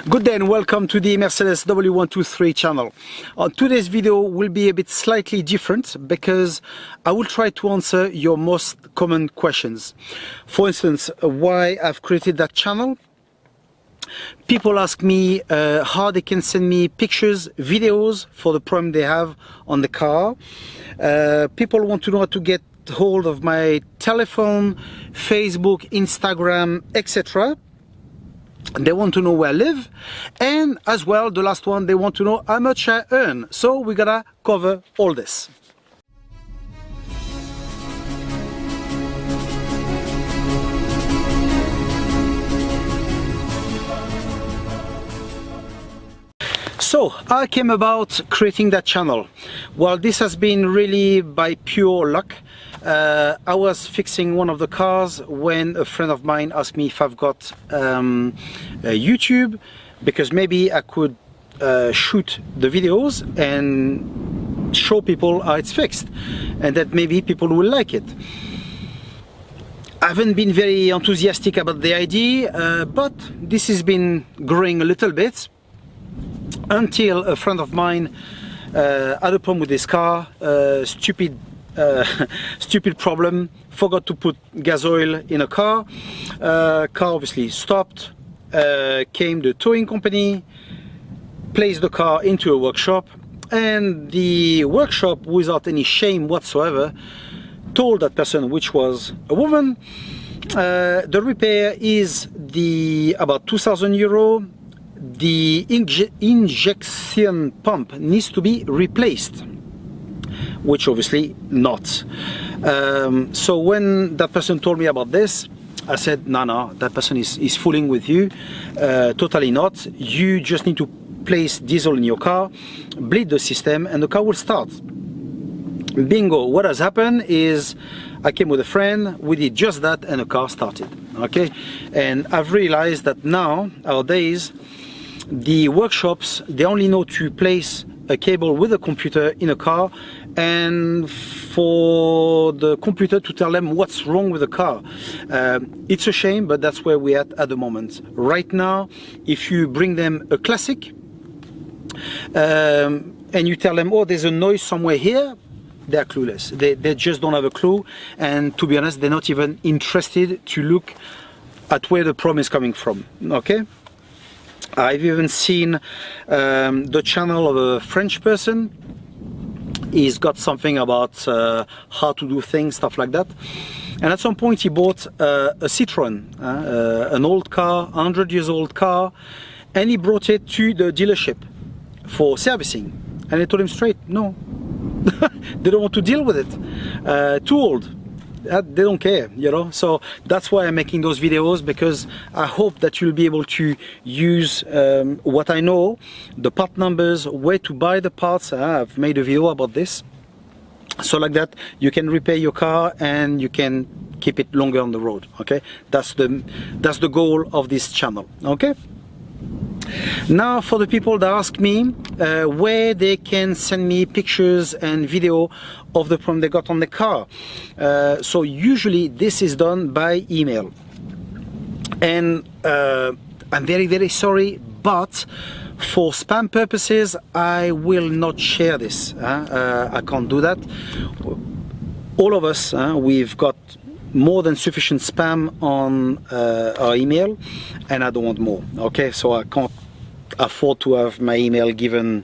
Good day and welcome to the Mercedes W123 channel. Today's video will be a bit slightly different because I will try to answer your most common questions. For instance, why I've created that channel. People ask me how they can send me pictures, videos for the problem they have on the car. People want to know how to get hold of my telephone, Facebook, Instagram, etc. They want to know where I live, and as well, the last one, they want to know how much I earn. So we gotta cover all this. So I came about creating that channel. Well, this has been really by pure luck. I was fixing one of the cars when a friend of mine asked me if I've got YouTube, because maybe I could shoot the videos and show people how it's fixed, and that maybe people will like it. I haven't been very enthusiastic about the idea, but this has been growing a little bit until a friend of mine had a problem with his car, stupid problem, forgot to put gas oil in a car. Car obviously stopped, came the towing company, placed the car into a workshop, and the workshop, without any shame whatsoever, told that person, which was a woman, the repair is about 2,000 euro. The injection pump needs to be replaced, which obviously not. So when that person told me about this, I said, no, that person is fooling with you. Totally not. You just need to place diesel in your car, bleed the system, and the car will start. Bingo. What has happened is I came with a friend, we did just that, and the car started. Okay, and I've realized that nowadays the workshops, they only know to place a cable with a computer in a car, and for the computer to tell them what's wrong with the car. It's a shame, but that's where we're at the moment. Right now, if you bring them a classic and you tell them, oh, there's a noise somewhere here, they're clueless. They just don't have a clue, and to be honest, they're not even interested to look at where the problem is coming from. Okay? I've even seen the channel of a French person. He's got something about how to do things, stuff like that. And at some point he bought a Citroën, an old car, 100 years old car, and he brought it to the dealership for servicing. And they told him straight, no, they don't want to deal with it, too old. They don't care, you know. So that's why I'm making those videos, because I hope that you'll be able to use what I know, the part numbers, where to buy the parts. I've made a video about this, so like that you can repair your car and you can keep it longer on the road. Okay, that's the goal of this channel. Okay. Now, for the people that ask me where they can send me pictures and video of the problem they got on the car. So usually this is done by email. And I'm very sorry, but for spam purposes, I will not share this. I can't do that. All of us, we've got more than sufficient spam on our email, and I don't want more. Okay, so I can't afford to have my email given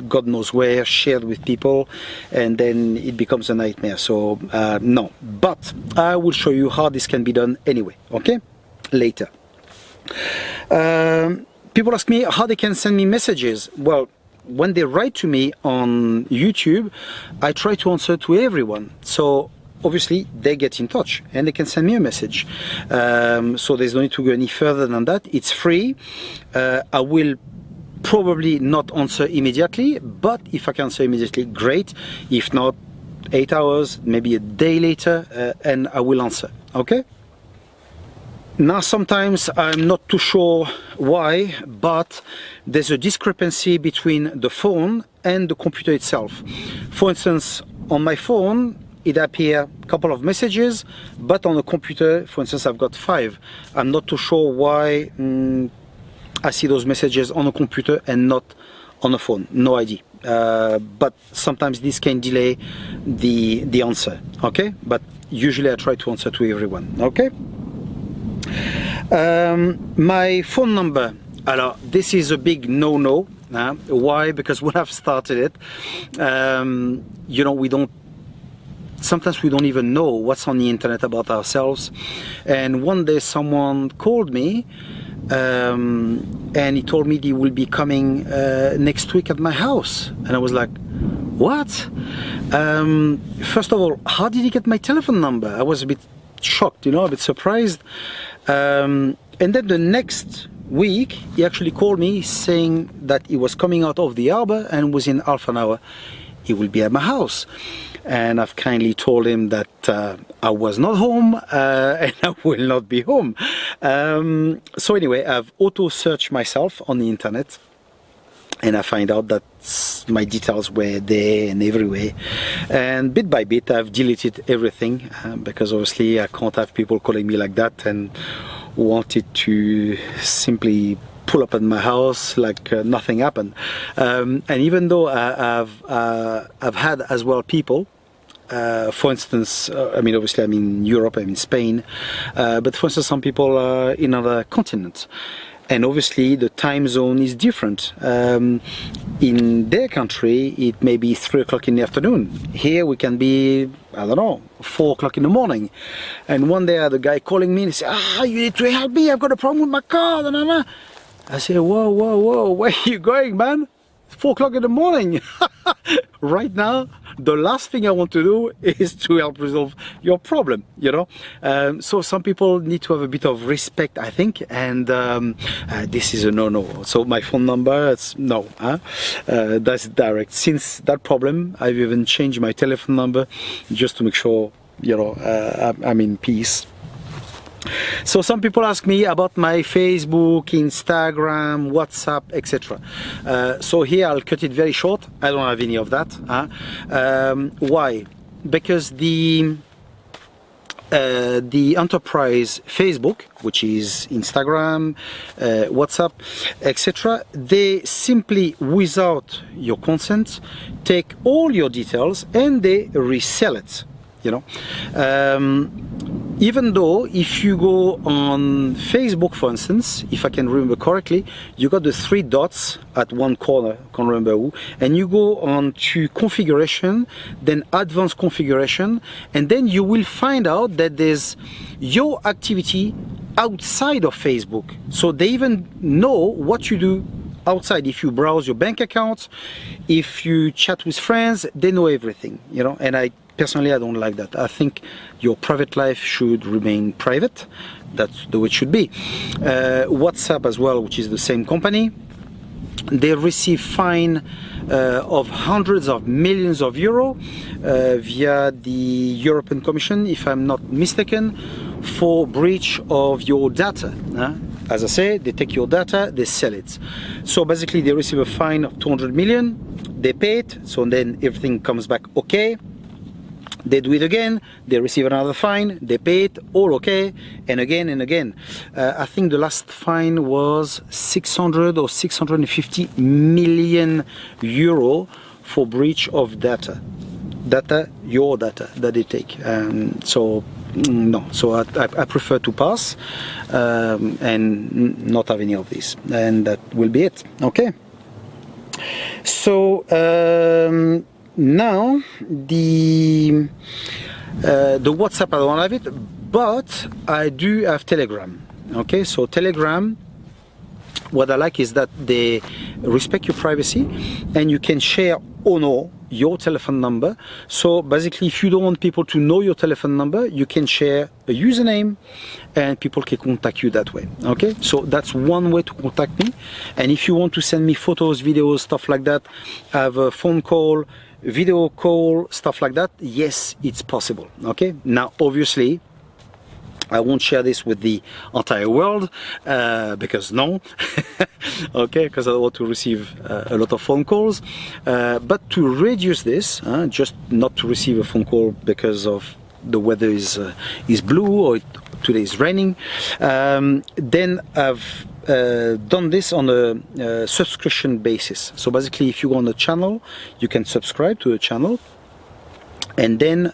God knows where, shared with people, and then it becomes a nightmare. So no, but I will show you how this can be done anyway. Okay, later. People ask me how they can send me messages. Well, when they write to me on YouTube, I try to answer to everyone. So obviously they get in touch and they can send me a message. So there's no need to go any further than that. It's free. I will probably not answer immediately, but if I can answer immediately, great. If not, 8 hours, maybe a day later, and I will answer. Okay? Now sometimes I'm not too sure why, but there's a discrepancy between the phone and the computer itself. For instance, on my phone it appears a couple of messages, but on the computer, for instance, I've got 5. I'm not too sure why. I see those messages on a computer and not on a phone. No idea. But sometimes this can delay the answer. Okay, but usually I try to answer to everyone. Okay. My phone number. Alors, this is a big no-no. Why? Because when I've started it, you know, sometimes we don't even know what's on the internet about ourselves. And one day someone called me and he told me he will be coming next week at my house. And I was like, what? First of all, how did he get my telephone number? I was a bit shocked, you know, a bit surprised. And then the next week he actually called me saying that he was coming out of the harbor and within half an hour he will be at my house. And I've kindly told him that I was not home and I will not be home. So anyway, I've auto-searched myself on the internet and I find out that my details were there and everywhere. And bit by bit I've deleted everything because obviously I can't have people calling me like that and wanted to simply pull up at my house like nothing happened. And even though I've had as well people, for instance, I mean obviously I'm in Europe, I'm in Spain, but for instance some people are in other continents. And obviously the time zone is different. In their country it may be 3 o'clock in the afternoon. Here we can be, I don't know, 4 o'clock in the morning. And one day I had a guy calling me and he said, you need to help me, I've got a problem with my car. I said, whoa, where are you going, man? 4 o'clock in the morning. Right now, the last thing I want to do is to help resolve your problem, you know. So some people need to have a bit of respect, I think, and this is a no-no. So my phone number, it's no. That's direct. Since that problem, I've even changed my telephone number just to make sure, you know, I'm in peace. So some people ask me about my Facebook, Instagram, WhatsApp, etc. So here I'll cut it very short. I don't have any of that. Why? Because the enterprise Facebook, which is Instagram, WhatsApp, etc., they simply, without your consent, take all your details and they resell it. You know. Even though if you go on Facebook, for instance, if I can remember correctly, you got the 3 dots at one corner, can't remember who, and you go on to configuration, then advanced configuration, and then you will find out that there's your activity outside of Facebook. So they even know what you do outside. If you browse your bank accounts, if you chat with friends, they know everything, you know. And personally, I don't like that. I think your private life should remain private. That's the way it should be. WhatsApp as well, which is the same company, they receive fine of hundreds of millions of euro via the European Commission, if I'm not mistaken, for breach of your data. As I say, they take your data, they sell it. So basically they receive a fine of 200 million, they pay it, so then everything comes back okay. They do it again, they receive another fine, they pay it, all okay, and again and again. I think the last fine was 600 or 650 million euro for breach of data. Your data that they take. So no, so I prefer to pass and not have any of this, and that will be it. Okay. So now the WhatsApp, I don't have it, but I do have Telegram. Okay, so Telegram, what I like is that they respect your privacy and you can share or no your telephone number. So basically, if you don't want people to know your telephone number, you can share a username and people can contact you that way. Okay, so that's one way to contact me. And if you want to send me photos, videos, stuff like that, have a phone call, video call, stuff like that, yes, it's possible. Okay, now obviously I won't share this with the entire world because no, okay, because I don't want to receive a lot of phone calls, but to reduce this, just not to receive a phone call because of the weather is blue or today is raining, then I've done this on a subscription basis. So basically, if you go on the channel, you can subscribe to the channel, and then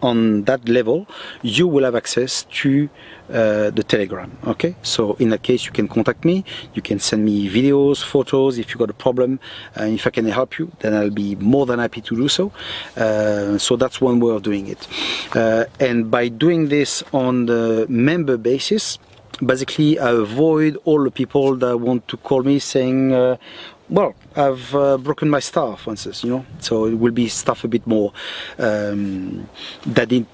on that level you will have access to the Telegram. Okay, so in that case you can contact me, you can send me videos, photos if you got a problem, and if I can help you, then I'll be more than happy to do so. So that's one way of doing it, and by doing this on the member basis, basically I avoid all the people that want to call me saying well, I've broken my star, for instance, you know, so it will be stuff a bit more that need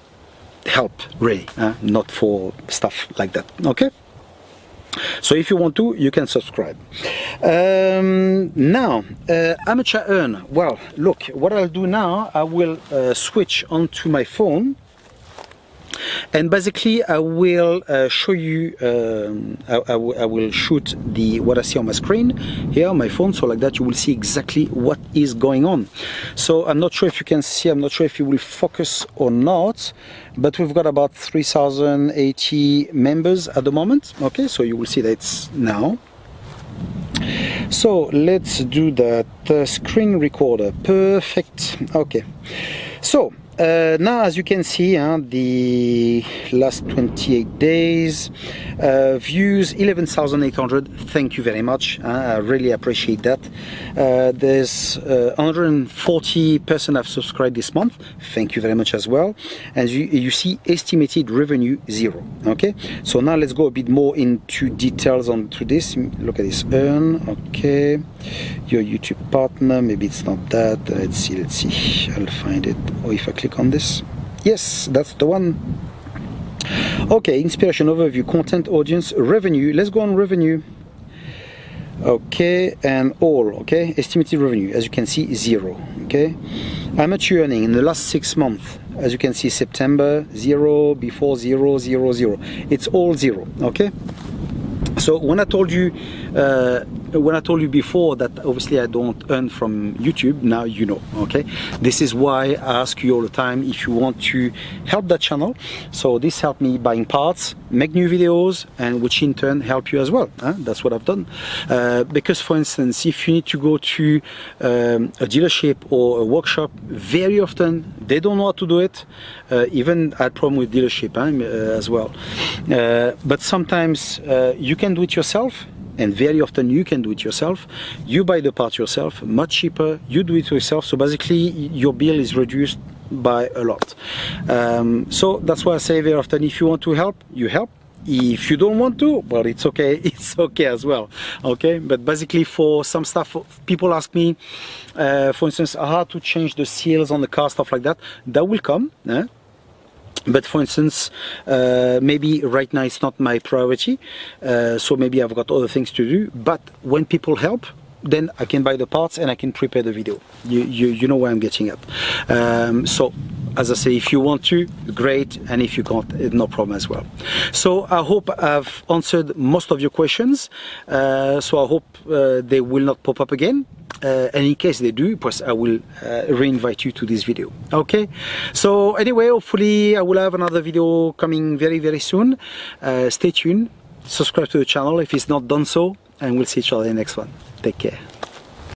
help, really, not for stuff like that. Okay, so if you want to, you can subscribe. Now, amateur earn. Well, look, what I'll do now, I will switch onto my phone. And basically, I will show you. I will shoot what I see on my screen here on my phone, so like that you will see exactly what is going on. So I'm not sure if you can see. I'm not sure if you will focus or not, but we've got about 3,080 members at the moment. Okay, so you will see that it's now. So let's do that screen recorder. Perfect. Okay. So. Now, as you can see, the last 28 days, views 11,800. Thank you very much. I really appreciate that. There's 140 person have subscribed this month. Thank you very much as well. As you see, estimated revenue 0. Okay, so now let's go a bit more into details onto this. Look at this earn. Okay, your YouTube partner. Maybe it's not that. Let's see. I'll find it. Or if I click on this, yes, that's the one. Okay, inspiration, overview, content, audience, revenue. Let's go on revenue. Okay, and all. Okay, estimated revenue, as you can see, 0. Okay, amateur earning in the last 6 months, as you can see, September 0, before 0, 0, 0. It's all 0. Okay, so when I told you before that obviously I don't earn from YouTube, now you know. Okay, this is why I ask you all the time if you want to help that channel. So this helped me buying parts, make new videos, and which in turn help you as well. That's what I've done. Because for instance, if you need to go to a dealership or a workshop, very often they don't know how to do it. Even I had problem with dealership as well. But sometimes you can do it yourself. And very often you can do it yourself. You buy the part yourself, much cheaper. You do it yourself. So basically your bill is reduced by a lot. So that's why I say very often, if you want to help, you help. If you don't want to, well, it's okay. It's okay as well. Okay, but basically for some stuff, people ask me, for instance, how to change the seals on the car, stuff like that. That will come. But for instance, maybe right now it's not my priority, so maybe I've got other things to do. But when people help, then I can buy the parts and I can prepare the video. You know where I'm getting at. So as I say, if you want to, great, and if you can't, no problem as well. So I hope I've answered most of your questions. So I hope they will not pop up again. And in case they do, I will re-invite you to this video. Okay, so anyway, hopefully I will have another video coming very, very soon. Stay tuned, subscribe to the channel if it's not done so, and we'll see each other in the next one. Take care.